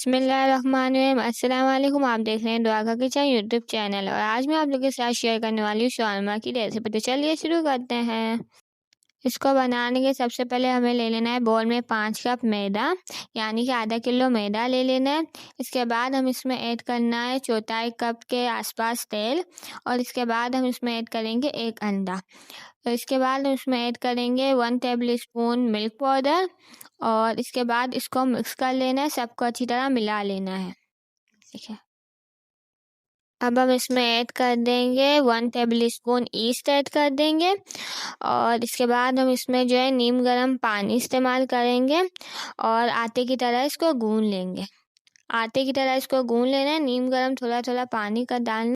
बिस्मिल्लाहिर्रहमानिर्रहीम। अस्सलाम वालेकुम। आप देख रहे हैं दुआ का किचन यूट्यूब चैनल और आज मैं आप लोगों के साथ शेयर करने वाली हूँ शौरमा की रेसिपी। तो चलिए शुरू करते हैं। इसको बनाने के सबसे पहले हमें ले लेना है बोल में 5 कप मैदा, यानी कि आधा किलो मैदा ले लेना है। इसके बाद हम इसमें ऐड करना है चौथाई कप के आसपास तेल और इसके बाद हम इसमें ऐड करेंगे 1 अंडा। तो इसके बाद हम इसमें ऐड करेंगे 1 टेबल स्पून मिल्क पाउडर और इसके बाद इसको मिक्स कर लेना है, सबको अच्छी तरह मिला लेना है। ठीक है, अब हम इसमें ऐड कर देंगे 1 टेबल स्पून ईस्ट ऐड कर देंगे और इसके बाद हम इसमें जो है नीम गर्म पानी इस्तेमाल करेंगे और आटे की तरह इसको गूंद लेंगे। आटे की तरह इसको गूंद लेना है, नीम गर्म थोड़ा थोड़ा पानी का डालना।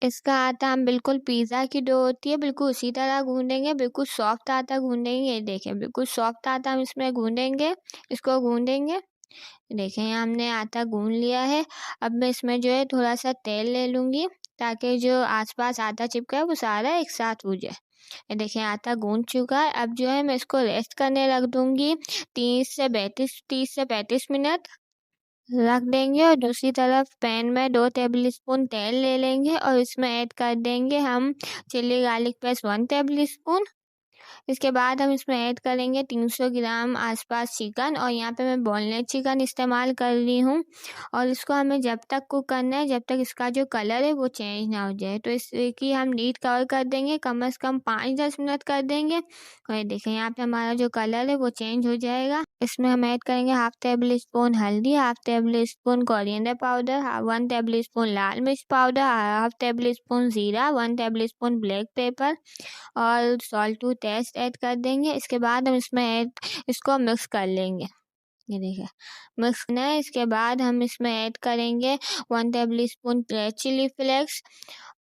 इसका आटा हम बिल्कुल पिज़्ज़ा की डो होती है बिल्कुल उसी तरह गूंदेंगे, बिल्कुल सॉफ्ट आटा गूंदेंगे। ये देखें बिल्कुल सॉफ्ट आटा हम इसमें गूंदेंगे, इसको गूंदेंगे। देखें यहाँ हमने आटा गूंद लिया है। अब मैं इसमें जो है थोड़ा सा तेल ले लूँगी ताकि जो आसपास आटा चिपका है वो सारा एक साथ हो जाए। ये देखें आटा गूंद चुका है। अब जो है मैं इसको रेस्ट करने रख दूँगी 30 से 35 मिनट रख देंगे और दूसरी तरफ पैन में 2 टेबल स्पून तेल ले लेंगे और इसमें ऐड कर देंगे हम chilli garlic paste 1 table spoon. इसके बाद हम इसमें ऐड करेंगे 300 ग्राम आसपास चिकन और यहाँ पे मैं बोनलेस चिकन इस्तेमाल कर रही हूँ और इसको हमें जब तक कुक करना है जब तक इसका जो कलर है वो चेंज ना हो जाए। तो इसकी हम लीड कवर कर देंगे, कम से कम 5-10 मिनट कर देंगे और ये देखें यहाँ पे हमारा जो कलर है वो चेंज हो जाएगा। इसमें हम ऐड करेंगे 1/2 टेबल स्पून हल्दी, 1/2 table spoon coriander powder, 1 table spoon लाल मिर्च पाउडर, 1/2 टेबल स्पून ज़ीरा, 1 टेबल स्पून ब्लैक पेपर और सॉल्ट टू टेस्ट ऐड कर देंगे। इसके बाद हम इसमें इसको मिक्स कर लेंगे। ये देखिए मिक्स करना है। इसके बाद हम इसमें ऐड करेंगे 1 table spoon red chilli flakes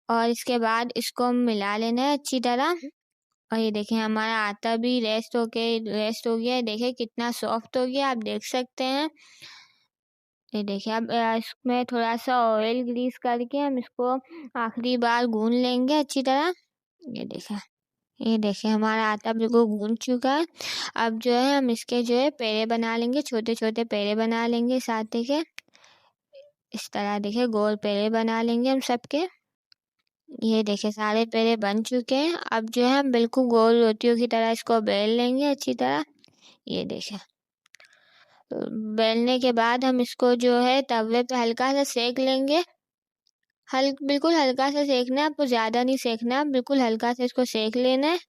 और इसके बाद इसको मिला लेना है अच्छी तरह। और ये देखें हमारा आटा भी रेस्ट हो गया है। देखिए कितना सॉफ्ट हो गया, आप देख सकते हैं। ये देखिए अब इसमें थोड़ा सा ऑयल ग्रीस करके हम इसको आखिरी बार गूंद लेंगे अच्छी तरह। ये देखिए हमारा आटा बिल्कुल गूंद चुका है। अब जो है हम इसके जो है पेड़े बना लेंगे, छोटे छोटे पेड़े बना लेंगे इस आटे के। इस तरह देखिए गोल पेड़े बना लेंगे हम सबके। ये देखिए सारे पेड़े बन चुके हैं। अब जो है हम बिल्कुल गोल रोटियों की तरह इसको बेल लेंगे अच्छी तरह। ये देखिए बेलने के बाद हम इसको जो है तवे पे हल्का सा सेक लेंगे। बिल्कुल हल्का सा सेकना है, आपको ज़्यादा नहीं सेकना, बिल्कुल हल्का सा इसको सेक लेना है।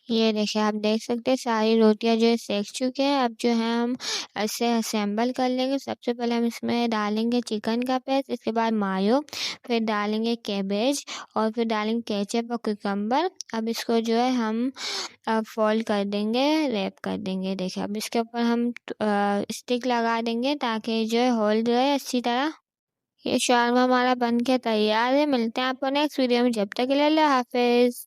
ये देखिए आप देख सकते हैं सारी रोटियां जो है सेक चुके हैं। अब जो है हम ऐसे असेंबल कर लेंगे। सबसे पहले हम इसमें डालेंगे चिकन का पेस्ट, इसके बाद मायो, फिर डालेंगे कैबेज और फिर डालेंगे केचप और कुकम्बर। अब इसको जो है हम फोल्ड कर देंगे, रैप कर देंगे। देखिए अब इसके ऊपर हम स्टिक लगा देंगे ताकि जो है होल्ड रहे अच्छी तरह। ये शौरमा हमारा बन के तैयार है। मिलते हैं आपको नेक्स्ट वीडियो में, जब तक के लिए अल्लाह हाफिज़।